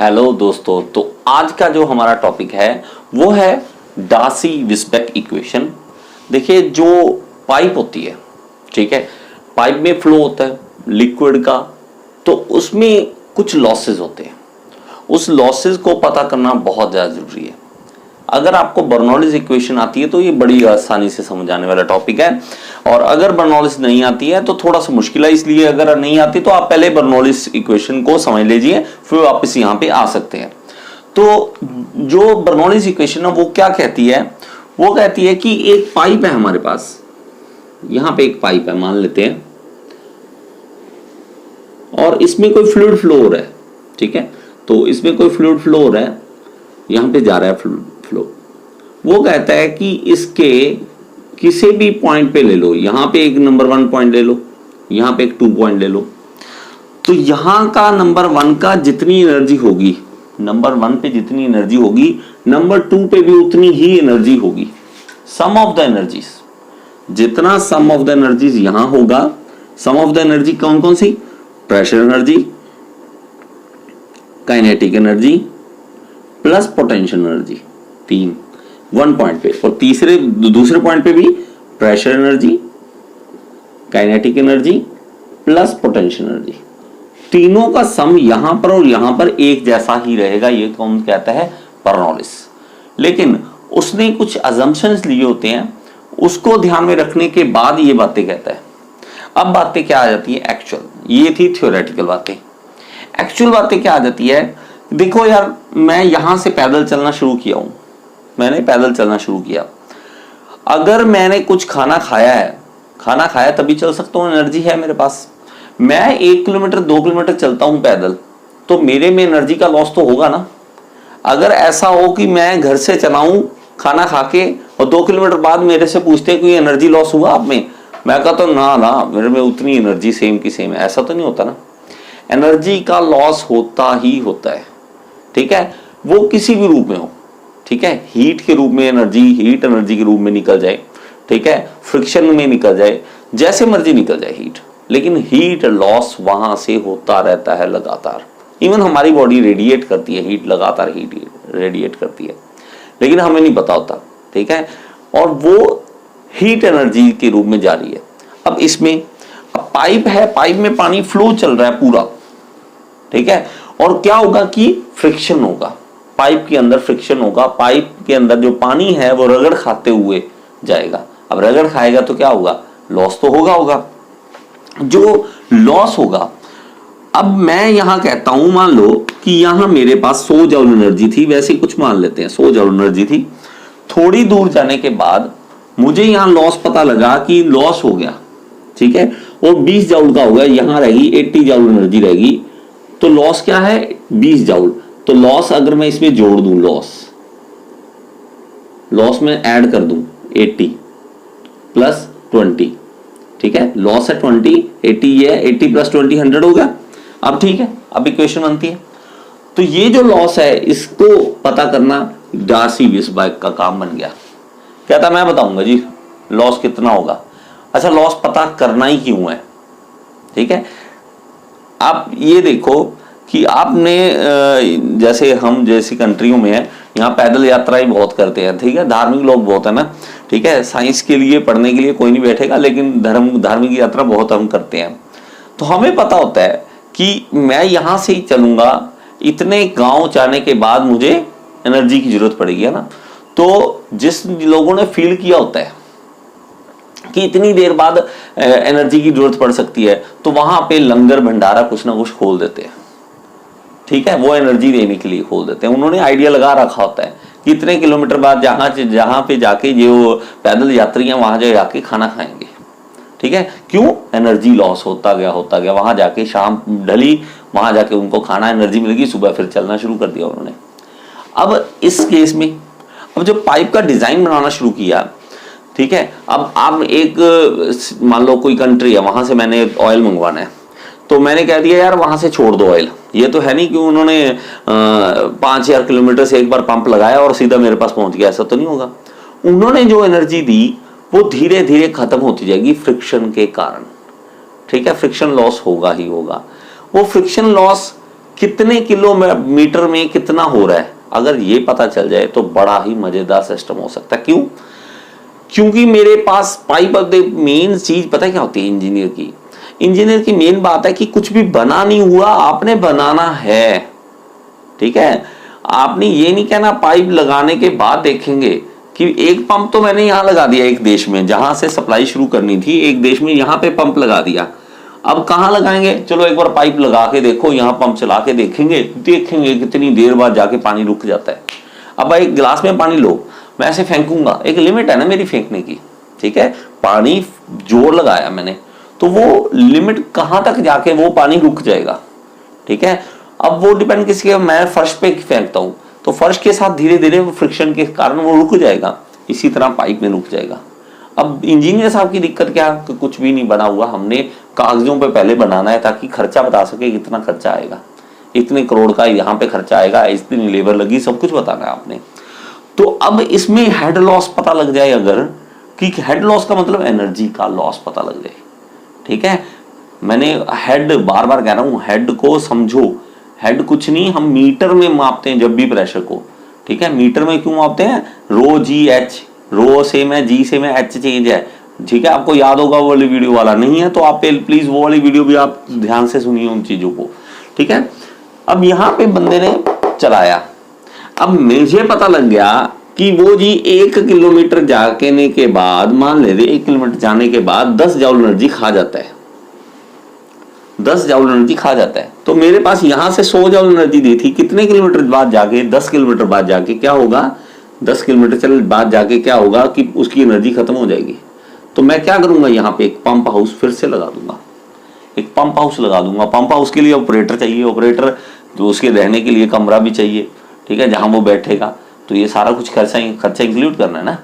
Hello दोस्तों, तो आज का जो हमारा टॉपिक है वो है डार्सी-वेईसबैक इक्वेशन। देखिए, जो पाइप होती है, ठीक है, पाइप में फ्लो होता है लिक्विड का, तो उसमें कुछ लॉसेस होते हैं। उस लॉसेस को पता करना बहुत ज़्यादा जरूरी है। अगर आपको बर्नौलीज इक्वेशन आती है तो ये बड़ी आसानी से समझ आने वाला टॉपिक है, और अगर बर्नौलीज नहीं आती है तो थोड़ा सा मुश्किल है। इसलिए अगर नहीं आती तो आप पहले बर्नौलीज इक्वेशन को समझ लीजिए, फिर वापस यहाँ पे आ सकते हैं। तो जो बर्नौलीज इक्वेशन है वो क्या कहती है? वो कहती है कि एक पाइप है हमारे पास, यहाँ पे एक पाइप है मान लेते हैं, और इसमें कोई फ्लूइड फ्लो हो रहा है, ठीक है। तो इसमें कोई फ्लूइड फ्लो हो रहा है, यहाँ पे जा रहा है फ्लो। वो कहता है कि इसके किसी भी पॉइंट पे ले लो, यहां पे एक नंबर 1 पॉइंट ले लो, यहां पे एक 2 पॉइंट ले लो, तो यहां का नंबर 1 का जितनी एनर्जी होगी, नंबर 1 पे जितनी एनर्जी होगी, नंबर 2 पे भी उतनी ही एनर्जी होगी। सम ऑफ द एनर्जीज, जितना सम ऑफ द एनर्जीज यहां होगा, सम ऑफ द एनर्जी कौन कौन सी? Pressure energy, kinetic energy plus potential energy, 3 1 point पे, और दूसरे पॉइंट पे भी pressure energy, kinetic energy plus potential energy, तीनों का सम यहां पर और यहां पर एक जैसा ही रहेगा। ये कौन कहता है? बर्नौलीज। लेकिन उसने कुछ अजम्पशंस लिए होते हैं, उसको ध्यान में रखने के बाद ये बातें कहता है। अब बातें क्या आ जाती है? एक्चुअल। ये थी थ्योरेटिकल बातें। एक्चुअल बातें क्या आ जाती है? देखो यार, मैं यहां से पैदल चलना शुरू किया हूं, मैंने पैदल चलना शुरू किया। अगर मैंने कुछ खाना खाया तभी चल सकता हूं, एनर्जी है मेरे पास। मैं 1 किलोमीटर 2 किलोमीटर चलता हूं पैदल, तो मेरे में एनर्जी का लॉस तो होगा ना। अगर ऐसा हो कि मैं घर से चलाऊं खाना खा के, और 2 किलोमीटर बाद मेरे से पूछते हैं कि एनर्जी लॉस हुआ आप में, मैं कहता हूं ना मेरे में उतनी एनर्जी सेम की सेम है, ऐसा तो नहीं होता ना। एनर्जी का लॉस होता ही होता है, ठीक है, वो किसी भी रूप में हो, ठीक है। हीट के रूप में एनर्जी, हीट एनर्जी के रूप में निकल जाए, ठीक है, फ्रिक्शन में निकल जाए, जैसे मर्जी निकल जाए हीट, लेकिन हीट लॉस वहां से होता रहता है लगातार। इवन हमारी बॉडी रेडिएट करती है हीट, लगातार हीट रेडिएट करती है, लेकिन हमें नहीं पता होता, ठीक है। और वो हीट एनर्जी के रूप में जा रही है। अब इसमें अब पाइप है, पाइप में पानी फ्लो चल रहा है पूरा, ठीक है, और क्या होगा कि फ्रिक्शन होगा, पाइप के अंदर फ्रिक्शन होगा, पाइप के अंदर जो पानी है वो रगड़ खाते हुए जाएगा। अब रगड़ खाएगा तो क्या होगा? लॉस तो होगा। जो लॉस होगा, अब मैं यहां कहता हूं, मान लो कि यहां मेरे पास 100 जूल एनर्जी थी, वैसे कुछ मान लेते हैं 100 जूल एनर्जी थी। थोड़ी दूर जाने के बाद मुझे यहां लॉस पता लगा कि लॉस हो गया, ठीक है, और 20 जूल का हो गया, यहां रहेगी 80 जूल एनर्जी रहेगी। तो लॉस क्या है? 20 जूल। तो लॉस अगर मैं इसमें जोड़ दूं, लॉस में ऐड कर दूं 80 प्लस 20, ठीक है, लॉस है 20, 80 ये है, 80 प्लस 20 100 हो गया। अब ठीक है, अब इक्वेशन बनती है। तो ये जो लॉस है इसको पता करना डार्सी-वेईसबैक का काम बन गया। कहता मैं बताऊंगा जी लॉस कितना होगा। अच्छा, लॉस पता करना ही क्यों है? ठीक है, आप ये देखो कि आपने जैसे हम जैसी कंट्रियों में है, यहाँ पैदल यात्रा ही बहुत करते हैं, ठीक है, धार्मिक लोग बहुत है ना, ठीक है, साइंस के लिए पढ़ने के लिए कोई नहीं बैठेगा, लेकिन धार्मिक यात्रा बहुत हम करते हैं। तो हमें पता होता है कि मैं यहाँ से ही चलूंगा, इतने गांव जाने के बाद मुझे एनर्जी की जरूरत पड़ेगी, है ना। तो जिस लोगों ने फील किया होता है कि इतनी देर बाद एनर्जी की जरूरत पड़ सकती है, तो वहां पे लंगर भंडारा कुछ ना कुछ खोल देते हैं, ठीक है, वो एनर्जी देने के लिए खोल देते हैं। उन्होंने आइडिया लगा रखा होता है कि इतने किलोमीटर बाद जहां पे जाके जो पैदल यात्री हैं वहां जाके खाना खाएंगे, ठीक है। क्यों? एनर्जी लॉस होता गया, वहां जाके शाम ढली, वहां जाके उनको खाना एनर्जी मिलेगी, सुबह फिर चलना शुरू कर दिया उन्होंने। अब इस केस में अब जो पाइप का डिजाइन बनाना शुरू किया, ठीक है, अब आप एक मान लो कोई कंट्री है, वहां से मैंने ऑयल मंगवाना है, तो मैंने कह दिया यार वहां से छोड़ दो ऑयल। ये तो है नहीं कि उन्होंने 5000 किलोमीटर से एक बार पंप लगाया और सीधा मेरे पास पहुंच गया, ऐसा तो नहीं होगा। उन्होंने जो एनर्जी दी वो धीरे धीरे खत्म होती जाएगी फ्रिक्शन के कारण, ठीक है, फ्रिक्शन लॉस होगा ही होगा। वो फ्रिक्शन लॉस कितने किलोमीटर में कितना हो रहा है, अगर ये पता चल जाए तो बड़ा ही मजेदार सिस्टम हो सकता है। क्यों? क्योंकि मेरे पास पाइप ऑफ द मेन चीज पता है क्या होती है इंजीनियर की मेन बात है कि कुछ भी बना नहीं हुआ, आपने बनाना है। ठीक है, आपने ये नहीं कहना पाइप लगाने के बाद देखेंगे कि एक पंप तो मैंने यहां लगा दिया एक देश में जहां से सप्लाई शुरू करनी थी, एक देश में यहां पे पंप लगा दिया, अब कहां लगाएंगे? चलो एक बार पाइप लगा के देखो, यहां पंप चला के देखेंगे कितनी देर बाद जाके पानी रुक जाता है। अब एक गिलास में पानी लो, मैं ऐसे फेंकूंगा, एक लिमिट है ना मेरी फेंकने की। ठीक है, पानी जोर लगाया मैंने तो वो लिमिट कहां तक जाके वो पानी रुक जाएगा। ठीक है, अब वो डिपेंड किसके, मैं फर्श पे फेंकता हूं तो फर्श के साथ धीरे धीरे वो फ्रिक्शन के कारण वो रुक जाएगा, इसी तरह पाइप में रुक जाएगा। अब इंजीनियर साहब की दिक्कत क्या, कि कुछ भी नहीं बना हुआ, हमने कागजों पे पहले बनाना है ताकि खर्चा बता सके कितना खर्चा आएगा, इतने करोड़ का यहाँ पे खर्चा आएगा, इतनी लेबर लगी, सब कुछ बताना है आपने। तो अब इसमें हेड लॉस पता लग जाए, अगर कि हेड लॉस का मतलब एनर्जी का लॉस पता लग जाए। ठीक है, मैंने हेड बार बार कह रहा हूं, हेड को समझो, हेड कुछ नहीं, हम मीटर में मापते हैं जब भी प्रेशर को। ठीक है, मीटर में क्यों मापते हैं? रो जी एच, रो सेम है, जी सेम है, एच चेंज है। ठीक है, आपको याद होगा वो वाली वीडियो वाला, नहीं है तो आप प्लीज वो वाली वीडियो भी आप ध्यान से सुनिए उन चीजों को। ठीक है, अब यहां पे बंदे ने चलाया, अब मुझे पता लग गया कि वो जी 1 किलोमीटर जाने के बाद, मान ले 1 किलोमीटर जाने के बाद 10 जूल एनर्जी खा जाता है, 10 जूल एनर्जी खा जाता है। तो मेरे पास यहां से 100 जूल एनर्जी दी थी, कितने किलोमीटर बाद जाके, 10 किलोमीटर बाद जाके क्या होगा, 10 किलोमीटर चल बाद जाके क्या होगा कि उसकी एनर्जी खत्म हो जाएगी। तो मैं क्या करूंगा, यहाँ पे एक पंप हाउस फिर से लगा दूंगा, एक पंप हाउस लगा दूंगा। पंप हाउस के लिए ऑपरेटर चाहिए, ऑपरेटर तो उसके रहने के लिए कमरा भी चाहिए। ठीक है, जहां वो बैठेगा, तो ये सारा कुछ खर्चा इंक्लूड करना है ना।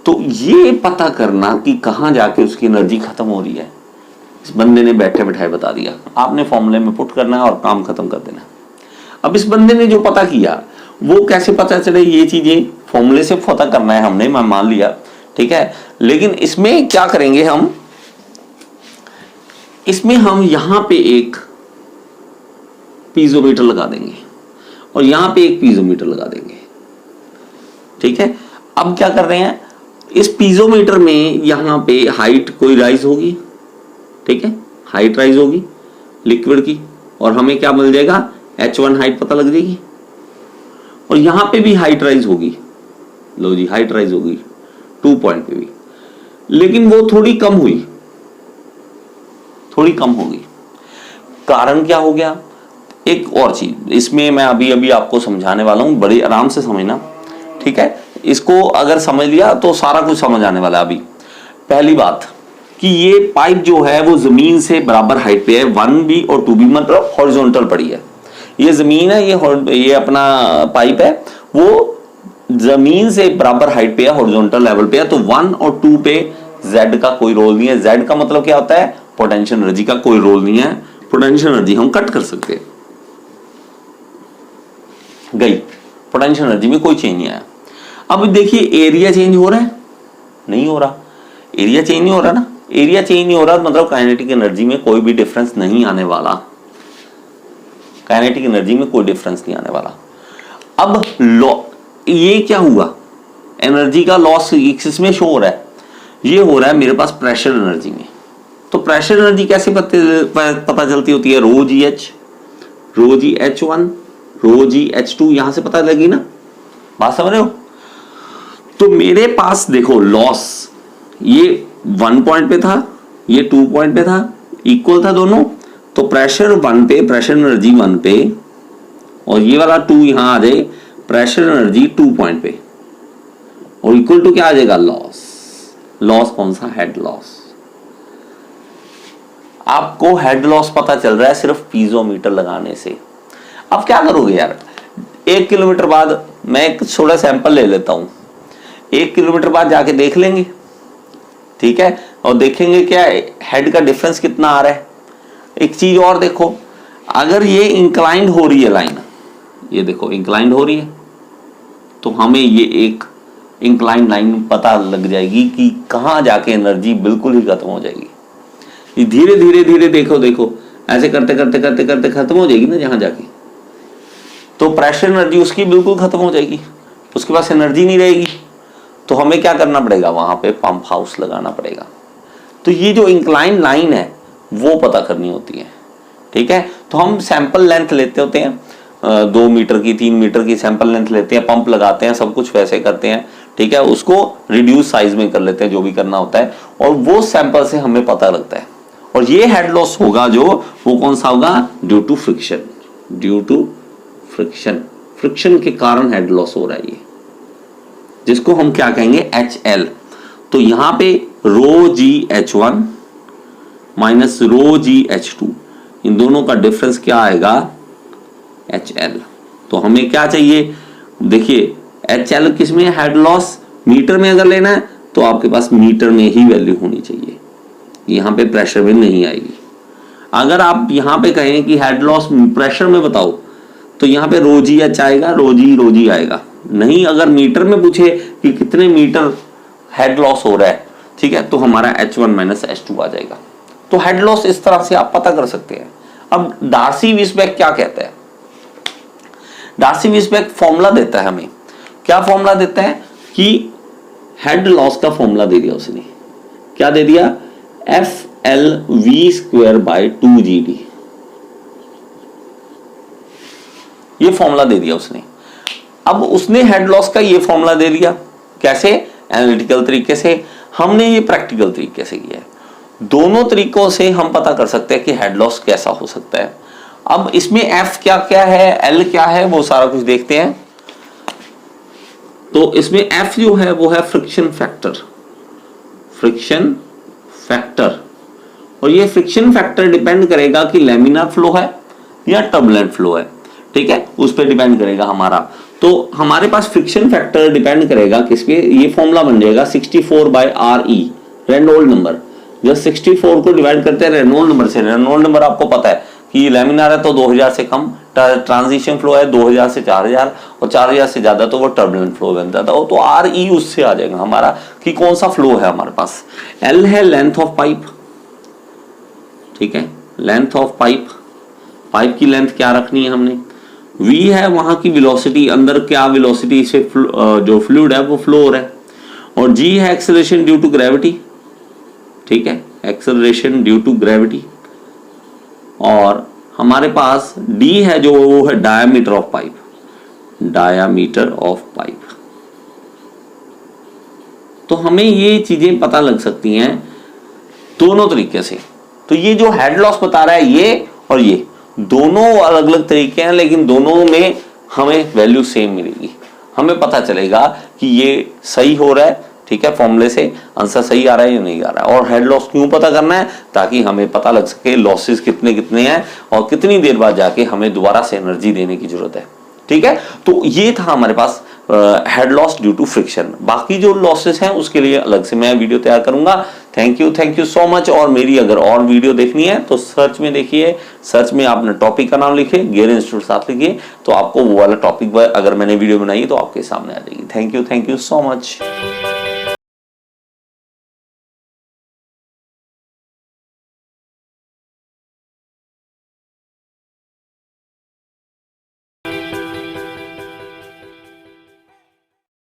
तो ये पता करना कि कहां जाके उसकी एनर्जी खत्म हो रही है, इस बंदे ने बैठे बैठाए बता दिया, आपने फॉर्मूले में पुट करना है और काम खत्म कर देना। अब इस बंदे ने जो पता किया वो कैसे पता चले, ये चीजें फॉर्मूले से पता करना है हमने, मैं मान लिया। ठीक है, लेकिन इसमें क्या करेंगे हम, इसमें हम यहां पे एक पीजोमीटर लगा देंगे और यहां पे एक पीजोमीटर लगा देंगे। ठीक है, अब क्या कर रहे हैं, इस पीजोमीटर में यहां पे हाइट कोई राइज होगी। ठीक है, हाइट राइज होगी लिक्विड की, और हमें क्या मिल जाएगा, H1 हाइट पता लग जाएगी, और यहां पे भी हाइट राइज होगी। लो जी, हाइट राइज होगी 2 पॉइंट पे भी, लेकिन वो थोड़ी कम हुई, थोड़ी कम होगी। कारण क्या हो गया, एक और चीज इसमें मैं अभी अभी आपको समझाने वाला हूं, बड़े आराम से समझना। ठीक है, इसको अगर समझ लिया तो सारा कुछ समझ आने वाला है। अभी पहली बात कि ये पाइप जो है वो जमीन से बराबर हाइट पे है, 1B और 2B, मतलब हॉरिजॉन्टल पड़ी है। ये जमीन है, ये अपना पाइप है, वो जमीन से बराबर हाइट पे है, हॉरिजॉन्टल लेवल पे है। तो 1 और 2 पे Z का कोई रोल नहीं है। Z का मतलब क्या होता है, पोटेंशियल एनर्जी का कोई रोल नहीं है। पोटेंशियल एनर्जी हम कट कर सकते हैं, गई, पोटेंशियल एनर्जी में कोई चेंज नहीं आया। अब देखिए एरिया चेंज हो रहा है, नहीं हो रहा, एरिया चेंज नहीं हो रहा ना, एरिया चेंज नहीं हो रहा मतलब काइनेटिक एनर्जी में कोई भी डिफरेंस नहीं आने वाला, काइनेटिक एनर्जी में कोई डिफरेंस नहीं आने वाला। अब ये क्या हुआ, एनर्जी का लॉस इसमें शो हो रहा है, ये हो रहा है मेरे पास प्रेशर एनर्जी में। तो प्रेशर एनर्जी कैसे पता चलती होती है, रो जी एच, रो जी H1, रो जी H2, यहां से पता लगी ना, बात समझ रहे हो। तो मेरे पास देखो लॉस, ये 1 पॉइंट पे था, ये 2 पॉइंट पे था, इक्वल था दोनों। तो प्रेशर 1 पे, प्रेशर एनर्जी 1 पे, और ये वाला 2 यहां आ जाए, प्रेशर एनर्जी 2 पॉइंट पे, और इक्वल टू क्या आ जाएगा, लॉस। लॉस कौन सा, हेड लॉस। आपको हेड लॉस पता चल रहा है सिर्फ पीजोमीटर लगाने से। अब क्या करोगे यार, 1 किलोमीटर बाद मैं एक छोटा सैंपल ले लेता हूं, 1 किलोमीटर बाद जाके देख लेंगे। ठीक है, और देखेंगे क्या हेड का डिफरेंस कितना आ रहा है। एक चीज और देखो, अगर ये इंक्लाइंड हो रही है लाइन, ये देखो इंक्लाइंड हो रही है, तो हमें ये एक इंक्लाइंड लाइन पता लग जाएगी कि कहां जाके एनर्जी बिल्कुल ही खत्म हो जाएगी। धीरे धीरे धीरे देखो देखो, ऐसे करते करते करते करते खत्म हो जाएगी ना जहां जाके। तो प्रेशर एनर्जी उसकी बिल्कुल खत्म हो जाएगी, उसके पास एनर्जी नहीं रहेगी। तो हमें क्या करना पड़ेगा, वहां पे पंप हाउस लगाना पड़ेगा। तो ये जो इंक्लाइन लाइन है वो पता करनी होती है, ठीक है। तो हम सैंपल लेंथ लेते होते हैं 2 मीटर की 3 मीटर की सैंपल लेंथ लेते हैं, पंप लगाते हैं, सब कुछ वैसे करते हैं, ठीक है। उसको रिड्यूस साइज में कर लेते हैं, जो भी करना होता है, और वो सैंपल से हमें पता लगता है। और ये हेड लॉस होगा जो, वो कौन सा होगा, due to friction. Due to friction, friction के कारण हेड लॉस हो रहा है ये, जिसको हम क्या कहेंगे, HL। तो यहां पे रो जी H1 माइनस रो जी H2, इन दोनों का डिफरेंस क्या आएगा, HL। तो हमें क्या चाहिए, देखिए HL किस में, हेड लॉस मीटर में अगर लेना है तो आपके पास मीटर में ही वैल्यू होनी चाहिए, यहां पे प्रेशर में नहीं आएगी। अगर आप यहां पे कहें कि हेड लॉस प्रेशर में बताओ तो यहां पे रो जी H आएगा, रो जी आएगा। नहीं, अगर मीटर में पूछे कि कितने मीटर हेड लॉस हो रहा है, ठीक है, तो हमारा H1 माइनस H2 आ जाएगा। तो हेड लॉस इस तरह से आप पता कर सकते हैं। अब डार्सी-वीसबैक क्या कहता है, डार्सी-वीसबैक फॉर्मूला देता है हमें। क्या फॉर्मूला देता है कि हेड लॉस का फॉर्मूला दे दिया उसने, क्या दे दिया, FLV²/2GD, ये फॉर्मूला दे दिया उसने। अब उसने हेड लॉस का ये फॉर्मूला दे दिया, कैसे, एनालिटिकल तरीके से, हमने ये प्रैक्टिकल तरीके से किया है। दोनों तरीकों से हम पता कर सकते हैं कि हेड लॉस कैसा हो सकता है। अब इसमें F क्या क्या है, L क्या है, वो सारा कुछ देखते हैं। तो इसमें F जो है वो है फ्रिक्शन फैक्टर, फ्रिक्शन फैक्टर। और ये फ्रिक्शन फैक्टर डिपेंड करेगा कि लैमिनार फ्लो है या टर्बुलेंट फ्लो है, ठीक है, उस पर डिपेंड करेगा हमारा। तो हमारे पास फ्रिक्शन फैक्टर डिपेंड करेगा किस पे, ये फॉर्मूला बन जाएगा 64/RE, रेनॉल्ड नंबर। जब 64 को डिवाइड करते हैं रेनॉल्ड नंबर से, रेनॉल्ड नंबर आपको पता है कि लैमिनार है तो 2000 से कम, ट्रांजिशन फ्लो है 2000 से 4000, और 4000 से ज्यादा तो वो टर्बुलेंट फ्लो बन जाता है। तो RE उससे आ जाएगा हमारा कि कौन सा फ्लो है हमारे पास। L है लेंथ ऑफ पाइप, ठीक है, लेंथ ऑफ पाइप, पाइप की लेंथ क्या रखनी है हमने। V है वहां की वेलोसिटी, अंदर क्या वेलोसिटी से जो फ्लूइड है वो फ्लो हो रहा है। और G है एक्सेलरेशन ड्यू टू ग्रेविटी, ठीक है, एक्सेलरेशन ड्यू टू ग्रेविटी। और हमारे पास D है जो वो है diameter of pipe, diameter of pipe. तो हमें ये चीजें पता लग सकती हैं दोनों तरीके से। तो ये जो हेड लॉस बता रहा है ये और ये दोनों अलग अलग तरीके हैं, लेकिन दोनों में हमें वैल्यू सेम मिलेगी। हमें पता चलेगा कि ये सही हो रहा है, ठीक है, फॉर्मूले से आंसर सही आ रहा है या नहीं आ रहा है। और हेड लॉस क्यों पता करना है, ताकि हमें पता लग सके लॉसेस कितने कितने हैं और कितनी देर बाद जाके हमें दोबारा से एनर्जी देने की जरूरत है, ठीक है। तो ये था हमारे पास head loss due to friction. बाकी जो लॉसेस हैं उसके लिए अलग से मैं वीडियो तैयार करूंगा। Thank you so much. और मेरी अगर और वीडियो देखनी है तो सर्च में देखिए, सर्च में आपने टॉपिक का नाम लिखे, गियर इंस्टीट्यूट साथ लिखिए, तो आपको वो वाला टॉपिक अगर मैंने वीडियो बनाई तो आपके सामने आ जाएगी। Thank you so much.